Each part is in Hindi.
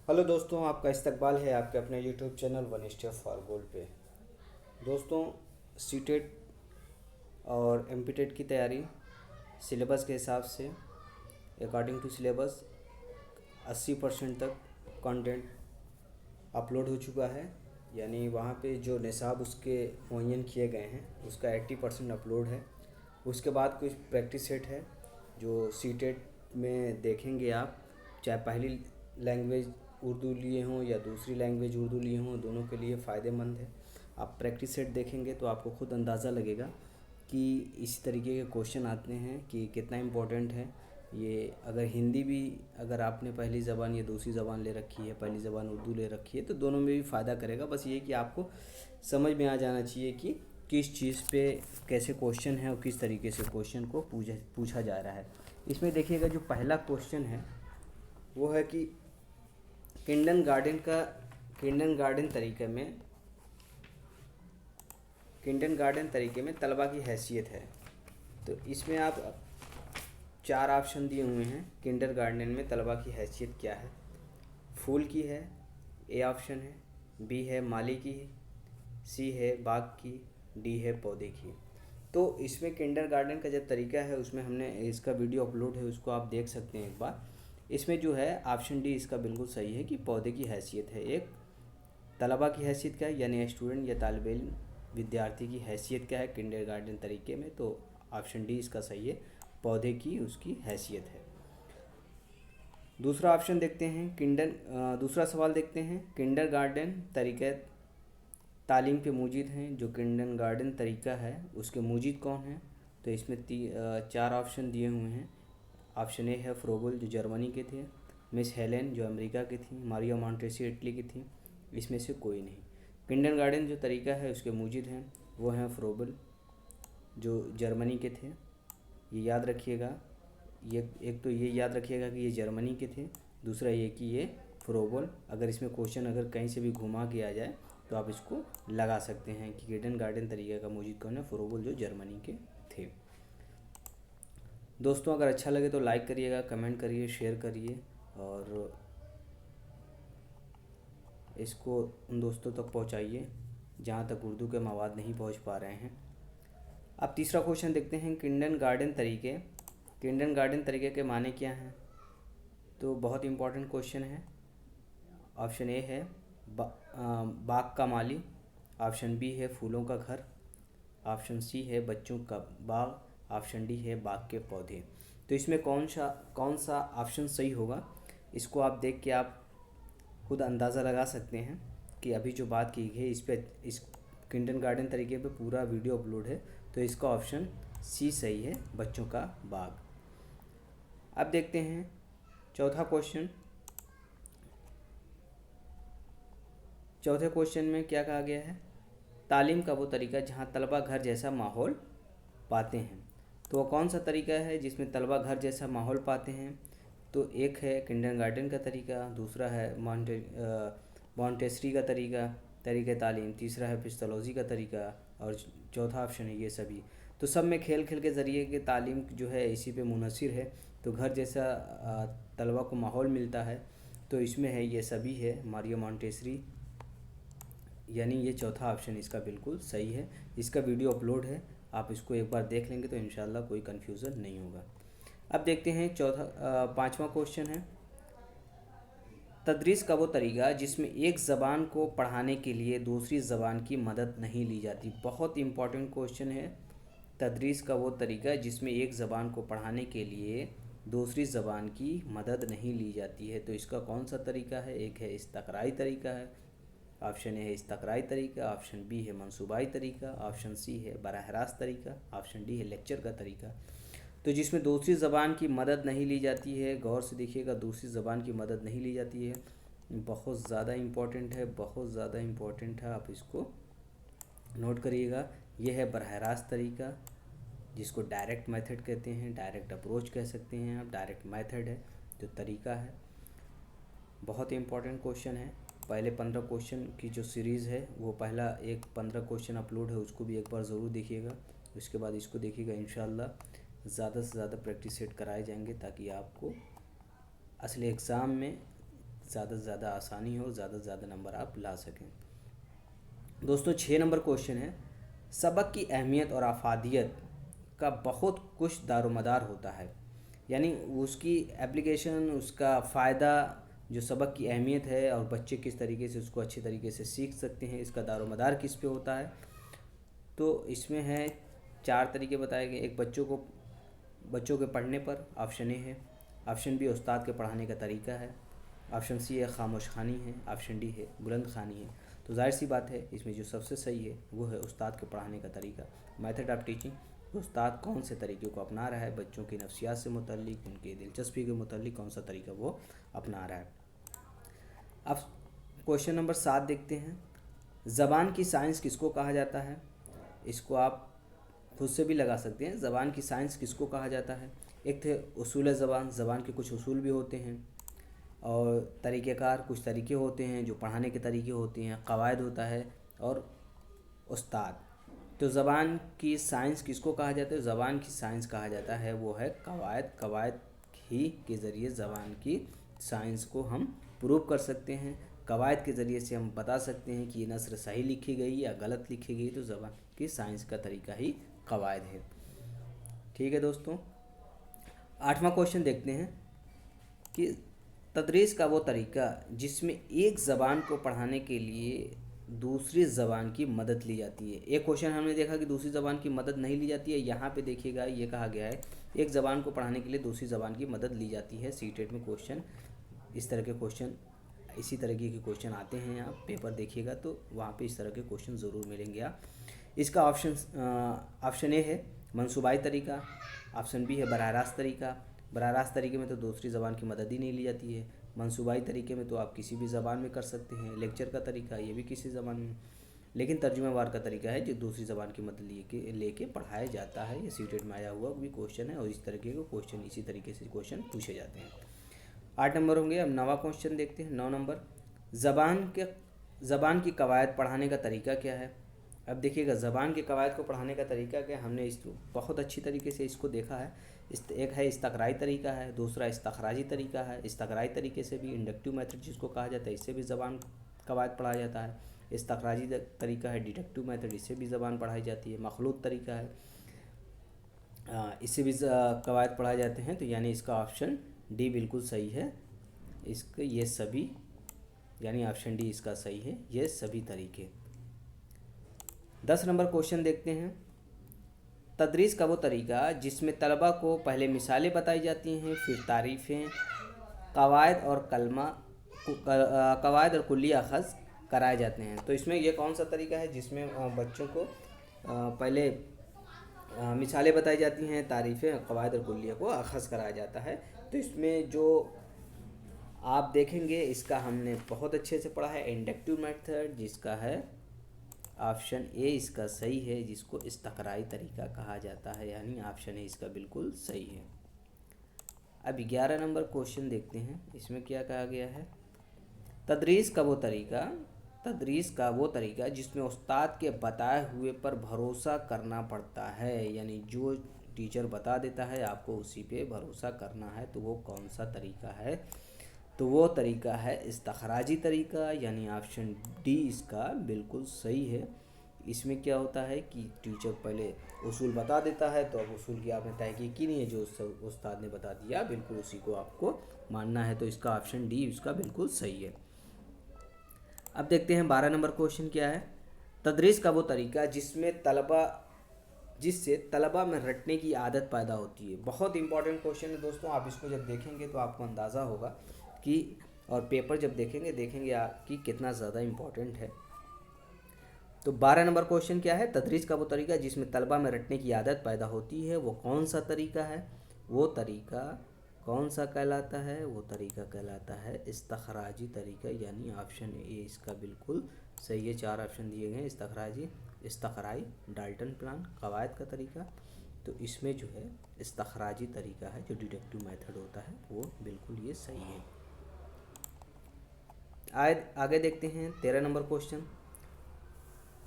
हेलो दोस्तों, आपका इस्तकबाल है आपके अपने YouTube channel one step for gold पे। दोस्तों, सीटेट और एमपीटेट की तैयारी सिलेबस के हिसाब से अकॉर्डिंग टू सिलेबस 80% तक कंटेंट अपलोड हो चुका है। यानी वहाँ पे जो निसाब उसके मुअय्यन किए गए हैं उसका 80% अपलोड है। उसके बाद कुछ प्रैक्टिस सेट है जो सीटेट में देखेंगे आप, चाहे पहली लैंग्वेज उर्दू लिए हों या दूसरी लैंग्वेज उर्दू लिए हों, दोनों के लिए फ़ायदेमंद है। आप प्रैक्टिस सेट देखेंगे तो आपको खुद अंदाज़ा लगेगा कि इस तरीके के क्वेश्चन आते हैं कि कितना इम्पोर्टेंट है ये। अगर हिंदी भी अगर आपने पहली ज़बान या दूसरी ज़बान ले रखी है, पहली ज़बान उर्दू ले रखी है, तो दोनों में भी फ़ायदा करेगा। बस ये कि आपको समझ में आ जाना चाहिए कि किस चीज़ पे कैसे क्वेश्चन है और किस तरीके से क्वेश्चन को पूछा जा रहा है। इसमें देखिएगा, जो पहला क्वेश्चन है वो है कि किंडन गार्डन तरीके में तलबा की हैसियत है। तो इसमें आप 4 ऑप्शन दिए हुए हैं। किंडर गार्डन में तलबा की हैसियत क्या है? फूल की है, ए ऑप्शन है। बी है माली की, सी है बाग की, डी है पौधे की। तो इसमें किंडर गार्डन का जो तरीका है उसमें हमने इसका वीडियो अपलोड है, उसको आप देख सकते हैं एक बार। इसमें जो है ऑप्शन डी इसका बिल्कुल सही है कि पौधे की हैसियत है। एक तलबा की हैसियत क्या है, यानी स्टूडेंट या तालिब इल्म विद्यार्थी की हैसियत क्या है किंडर गार्डन तरीके में, तो ऑप्शन डी इसका सही है, पौधे की उसकी हैसियत है। दूसरा ऑप्शन देखते हैं, दूसरा सवाल देखते हैं, किंडर गार्डन तरीक़ा तालीम के मुजीद हैं। जो किंडर गार्डन तरीका है उसके मुजीद कौन है? तो इसमें 4 ऑप्शन दिए हुए हैं। ऑप्शन ए है फ्रोबल जो जर्मनी के थे, मिस हेलेन जो अमेरिका की थी, मारिया मॉन्टेसी इटली की थी। इसमें से कोई नहीं। किंडर गार्डन जो तरीका है उसके मुजीद हैं वो हैं फ्रोबल जो जर्मनी के थे। ये याद रखिएगा। ये एक तो ये याद रखिएगा कि ये जर्मनी के थे, दूसरा ये कि ये फ्रोबल। अगर इसमें क्वेश्चन अगर कहीं से भी घुमा के आ जाए तो आप इसको लगा सकते हैं कि किंडर गार्डन तरीके का मुजीद कौन है? फ्रोबल जो जर्मनी के थे। दोस्तों, अगर अच्छा लगे तो लाइक करिएगा, कमेंट करिए, शेयर करिए और इसको उन दोस्तों तक पहुंचाइए जहां तक उर्दू के मवाद नहीं पहुंच पा रहे हैं। अब तीसरा क्वेश्चन देखते हैं, किंडर गार्डन तरीके के माने क्या हैं? तो बहुत इंपॉर्टेंट क्वेश्चन है। ऑप्शन ए है बाग का माली, ऑप्शन बी है फूलों का घर, ऑप्शन सी है बच्चों का बाग, ऑप्शन डी है बाग के पौधे। तो इसमें कौन सा ऑप्शन सही होगा? इसको आप देख के आप खुद अंदाज़ा लगा सकते हैं कि अभी जो बात की है इस किंडर गार्डन तरीके पे पूरा वीडियो अपलोड है। तो इसका ऑप्शन सी सही है, बच्चों का बाग। अब देखते हैं चौथा क्वेश्चन। चौथे क्वेश्चन में क्या कहा गया है? तालीम का वो तरीका जहाँ तलबा घर जैसा माहौल पाते हैं। तो वो कौन सा तरीका है जिसमें तलबा घर जैसा माहौल पाते हैं? तो एक है किंडर गार्डन का तरीका, दूसरा है मॉन्टेसरी का तरीका तालीम, तीसरा है पिस्तौलॉजी का तरीका और चौथा ऑप्शन है ये सभी। तो सब में खेल खेल के ज़रिए के तालीम जो है इसी पे मुनहसर है। तो घर जैसा तलबा को माहौल मिलता है, तो इसमें है ये सभी है मारिया मॉन्टेसरी, यानी ये चौथा ऑप्शन इसका बिल्कुल सही है। इसका वीडियो अपलोड है, आप इसको एक बार देख लेंगे तो इंशाल्लाह कोई कन्फ्यूज़न नहीं होगा। अब देखते हैं पांचवा क्वेश्चन है, तदरीस का वो तरीका जिसमें एक ज़बान को पढ़ाने के लिए दूसरी ज़बान की मदद नहीं ली जाती। बहुत इंपॉर्टेंट क्वेश्चन है। तदरीस का वो तरीका जिसमें एक ज़बान को पढ़ाने के लिए दूसरी ज़बान की मदद नहीं ली जाती है। तो इसका कौन सा तरीका है? एक है इस्तक़राई तरीका है, ऑप्शन ए है इस्तक़राई तरीका, ऑप्शन बी है मंसूबाई तरीका, ऑप्शन सी है बराह रास्त तरीका, ऑप्शन डी है लेक्चर का तरीका। तो जिसमें दूसरी ज़बान की मदद नहीं ली जाती है, गौर से देखिएगा, दूसरी ज़बान की मदद नहीं ली जाती है, बहुत ज़्यादा इम्पॉर्टेंट है, बहुत ज़्यादा इम्पॉर्टेंट है, आप इसको नोट करिएगा। यह है बराह रास्त तरीका जिसको डायरेक्ट मेथड कहते हैं, डायरेक्ट अप्रोच कह सकते हैं आप, डायरेक्ट मेथड है जो तरीका है। बहुत इंपॉर्टेंट क्वेश्चन है। पहले 15 क्वेश्चन की जो सीरीज़ है वो पहला एक 15 क्वेश्चन अपलोड है, उसको भी एक बार ज़रूर देखिएगा। उसके बाद इसको देखिएगा, इंशाल्लाह ज़्यादा से ज़्यादा प्रैक्टिस सेट कराए जाएंगे ताकि आपको असली एग्ज़ाम में ज़्यादा से ज़्यादा आसानी हो, ज़्यादा से ज़्यादा नंबर आप ला सकें। दोस्तों 6 नंबर क्वेश्चन है, सबक की अहमियत और अफादियत का बहुत कुछ दारोमदार होता है, यानी उसकी एप्लीकेशन, उसका फ़ायदा, जो सबक की अहमियत है और बच्चे किस तरीके से उसको अच्छे तरीके से सीख सकते हैं, इसका दारोमदार किस पे होता है। तो इसमें है 4 तरीके बताए गए। एक बच्चों के पढ़ने पर, ऑप्शन ए है। ऑप्शन बी उस्ताद के पढ़ाने का तरीका है। ऑप्शन सी है खामोश खानी है। ऑप्शन डी है बुलंद खानी है। तो जाहिर सी बात है इसमें जो सबसे सही है वो है उस्ताद के पढ़ाने का तरीका, मेथड ऑफ टीचिंग। उस्ताद कौन से तरीके को अपना रहा है, बच्चों की नफ्सियात से मुतल्लिक, उनकी दिलचस्पी के मुतल्लिक कौन सा तरीका वो अपना रहा है। अब क्वेश्चन नंबर 7 देखते हैं, ज़बान की साइंस किसको कहा जाता है। इसको आप खुद से भी लगा सकते हैं। ज़बान की साइंस किसको कहा जाता है। एक थे उसूल ज़बान, ज़बान के कुछ उसूल भी होते हैं, और तरीक़ेकार, कुछ तरीके होते हैं जो पढ़ाने के तरीके होते हैं, क़वायद होता है, और उस्ताद। तो ज़बान की साइंस किसको कहा जाता है। ज़बान की साइंस कहा जाता है वो है क़वायद। क़वायद ही के ज़रिए ज़बान की साइंस को हम प्रूव कर सकते हैं। क़वायद के ज़रिए से हम बता सकते हैं कि ये नस्र सही लिखी गई या गलत लिखी गई। तो ज़बान की साइंस का तरीका ही क़वायद है। ठीक है दोस्तों, 8वां क्वेश्चन देखते हैं कि तदरीस का वो तरीका जिसमें एक ज़बान को पढ़ाने के लिए दूसरी ज़बान की मदद ली जाती है। एक क्वेश्चन हमने देखा कि दूसरी ज़बान की मदद नहीं ली जाती है। यहाँ पे देखिएगा ये कहा गया है एक ज़बान को पढ़ाने के लिए दूसरी ज़बान की मदद ली जाती है। सीटेट में क्वेश्चन इस तरह के क्वेश्चन, इसी तरीके के क्वेश्चन आते हैं। आप पेपर देखिएगा तो वहाँ पे इस तरह के क्वेश्चन ज़रूर मिलेंगे। आप इसका ऑप्शन ए है मंसूबाई तरीका। ऑप्शन बी है बराह रास्त तरीका। बराह रास्त तरीके में तो दूसरी ज़बान की मदद ही नहीं ली जाती है। मंसूबाई तरीके में तो आप किसी भी ज़बान में कर सकते हैं। लेक्चर का तरीका ये भी किसी ज़बान में, लेकिन तर्जुमावार का तरीका है जो दूसरी ज़बान की मदद लेके पढ़ाया जाता है। ये सीटेट में आया हुआ भी क्वेश्चन है, और इस तरीके के क्वेश्चन, इसी तरीके से क्वेश्चन पूछे जाते हैं। 8 नंबर होंगे। अब 9वां क्वेश्चन देखते हैं। 9 नंबर, ज़बान की कवायद पढ़ाने का तरीका क्या है। अब देखिएगा ज़बान के कवायद को पढ़ाने का तरीका क्या, हमने इस बहुत अच्छी तरीके से इसको देखा है। एक है इस्तक़राई तरीका है, दूसरा इस्तख़राजी तरीका है। इस्तक़राई तरीके से भी इंडक्टिव मेथड जिसको कहा जाता है, इससे भी ज़बान कवायद पढ़ाया जाता है। इस्तख़राजी तरीका है डिडक्टिव मेथड, इससे भी ज़बान पढ़ाई जाती है। मखलूत तरीका है, इससे भी कवायद पढ़ाए जाते हैं। तो यानी इसका ऑप्शन डी बिल्कुल सही है। इसके ये सभी, यानी ऑप्शन डी इसका सही है, ये सभी तरीके। 10 नंबर क्वेश्चन देखते हैं, तदरीस का वो तरीका जिसमें तलबा को पहले मिसालें बताई जाती हैं, फिर तारीफ़ें, कवायद और कुल्लिया अख़ज़ कराए जाते हैं। तो इसमें ये कौन सा तरीका है जिसमें बच्चों को पहले मिसालें बताई जाती हैं, तारीफ़ें, कवायद और कुल्लिया को अख़ज़ कराया जाता है। तो इसमें जो आप देखेंगे इसका हमने बहुत अच्छे से पढ़ा है, इंडक्टिव मेथड, जिसका है ऑप्शन ए इसका सही है, जिसको इस्तक़राई तरीका कहा जाता है, यानी ऑप्शन ए इसका बिल्कुल सही है। अब 11 नंबर क्वेश्चन देखते हैं, इसमें क्या कहा गया है। तदरीस का वो तरीका जिसमें उस्ताद के बताए हुए पर भरोसा करना पड़ता है, यानी जो टीचर बता देता है आपको उसी पे भरोसा करना है। तो वो कौन सा तरीका है, तो वो तरीका है इस्तख़राजी तरीका, यानी ऑप्शन डी इसका बिल्कुल सही है। इसमें क्या होता है कि टीचर पहले उसूल बता देता है, तो अब उसूल की आपने तहकीक की नहीं है, जो उस्ताद ने बता दिया बिल्कुल उसी को आपको मानना है। तो इसका ऑप्शन डी इसका बिल्कुल सही है। अब देखते हैं 12 नंबर क्वेश्चन क्या है। तदरीस का वो तरीका जिससे तलबा में रटने की आदत पैदा होती है। बहुत इंपॉर्टेंट क्वेश्चन है दोस्तों, आप इसको जब देखेंगे तो आपको अंदाज़ा होगा कि, और पेपर जब देखेंगे आप कि कितना ज़्यादा इम्पॉर्टेंट है। तो 12 नंबर क्वेश्चन क्या है, तदरीस का वो तरीका जिसमें तलबा में रटने की आदत पैदा होती है, वो कौन सा तरीका है, वो तरीका कौन सा कहलाता है, वो तरीका कहलाता है इस्तख़राजी तरीका, यानी ऑप्शन ए इसका बिल्कुल सही है। 4 ऑप्शन दिए गए हैं, इस्तख़राजी, इस्तक़राई, डाल्टन प्लान, कवायद का तरीका। तो इसमें जो है इस्तख़राजी तरीका है, जो डिडक्टिव मेथड होता है, वो बिल्कुल ये सही है। आगे देखते हैं 13 नंबर क्वेश्चन।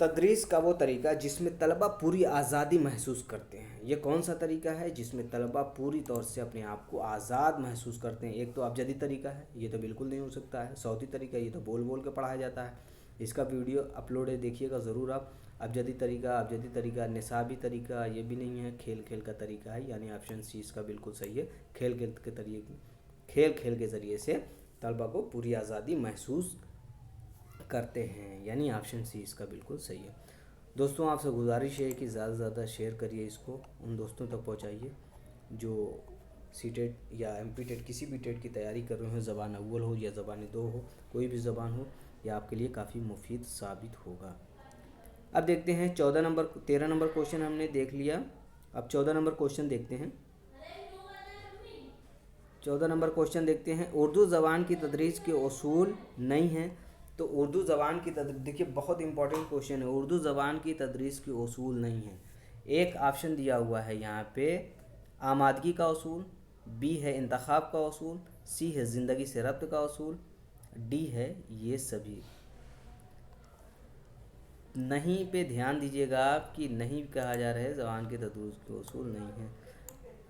तदरीस का वो तरीका जिसमें तलबा पूरी आज़ादी महसूस करते हैं। ये कौन सा तरीका है जिसमें तलबा पूरी तौर से अपने आप को आज़ाद महसूस करते हैं? एक तो अबजदी तरीका है, ये तो बिल्कुल नहीं हो सकता है। सौती तरीका, ये तो बोल बोल के पढ़ाया जाता है। इसका वीडियो अपलोड है, देखिएगा ज़रूर आप। अबजदी तरीका, निसाबी तरीका, ये भी नहीं है। खेल खेल का तरीका है, यानी ऑप्शन सी इसका बिल्कुल सही है। खेल खेल के तरीके, खेल खेल के ज़रिए से तलबा को पूरी आज़ादी महसूस करते हैं, यानी ऑप्शन सी इसका बिल्कुल सही है। दोस्तों, आपसे गुजारिश है कि ज़्यादा से ज़्यादा शेयर करिए इसको, उन दोस्तों तक पहुंचाइए जो सीटेट या एमपी टेट किसी भी टेट की तैयारी कर रहे हो, ज़बान अव्वल हो या ज़बान दो हो, कोई भी ज़बान हो, यह आपके लिए काफ़ी मुफीद साबित होगा। अब देखते हैं 13 नंबर क्वेश्चन हमने देख लिया। अब 14 नंबर क्वेश्चन देखते हैं। 14 नंबर क्वेश्चन देखते हैं। उर्दू ज़बान की तदरीस के उसूल नहीं हैं। तो उर्दू ज़बान की तदरीस, देखिए बहुत इंपॉर्टेंट क्वेश्चन है। उर्दू ज़बान की तदरीस के उसूल नहीं हैं। एक ऑप्शन दिया हुआ है यहाँ पे आमादगी का उसूल, बी है इंतखाब का उसूल, सी है ज़िंदगी से रब्त का उसूल, डी है ये सभी। नहीं पे ध्यान दीजिएगा आप कि नहीं कहा जा रहा है ज़बान के तदरीस के उसूल नहीं है।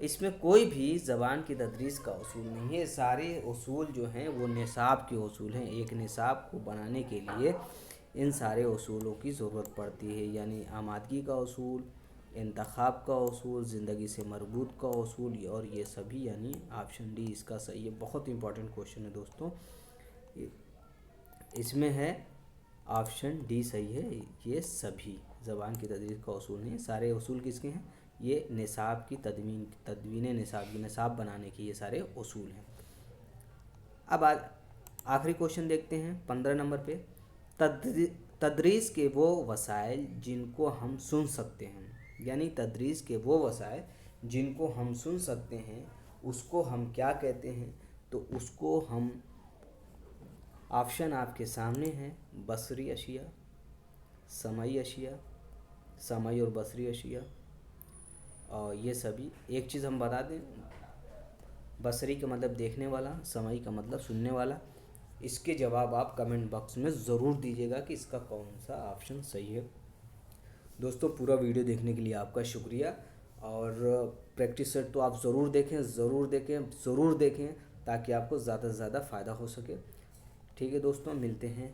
इसमें कोई भी ज़बान की तदरीस का उसूल नहीं है। सारे उसूल जो हैं वो निसाब के उसूल हैं। एक निसाब को बनाने के लिए इन सारे उसूलों की ज़रूरत पड़ती है, यानी आमादगी का उसूल, इंतखाब का उसूल, ज़िंदगी से मरबूत का उसूल, और ये सभी, यानी ऑप्शन डी इसका सही है। बहुत इंपॉर्टेंट क्वेश्चन है दोस्तों, इसमें है ऑप्शन डी सही है। ये सभी ज़बान की तदरीस का उसूल नहीं है। सारे उसूल किसके हैं? ये निसाब की तदवीन निसाब की, निसाब बनाने की ये सारे उसूल हैं। अब आज आखिरी क्वेश्चन देखते हैं 15 नंबर पे। तदरीस के वो वसाइल जिनको हम सुन सकते हैं, यानी तदरीस के वो वसाइल जिनको हम सुन सकते हैं उसको हम क्या कहते हैं? तो उसको हम, ऑप्शन आपके सामने हैं, बसरी अशिया, समई अशिया, समई और बसरी अशिया, और ये सभी। एक चीज़ हम बता दें, बसरी का मतलब देखने वाला, समई का मतलब सुनने वाला। इसके जवाब आप कमेंट बॉक्स में ज़रूर दीजिएगा कि इसका कौन सा ऑप्शन सही है। दोस्तों, पूरा वीडियो देखने के लिए आपका शुक्रिया, और प्रैक्टिस सेट तो आप ज़रूर देखें, ज़रूर देखें, ज़रूर देखें, ताकि आपको ज़्यादा से ज़्यादा फ़ायदा हो सके। ठीक है दोस्तों, मिलते हैं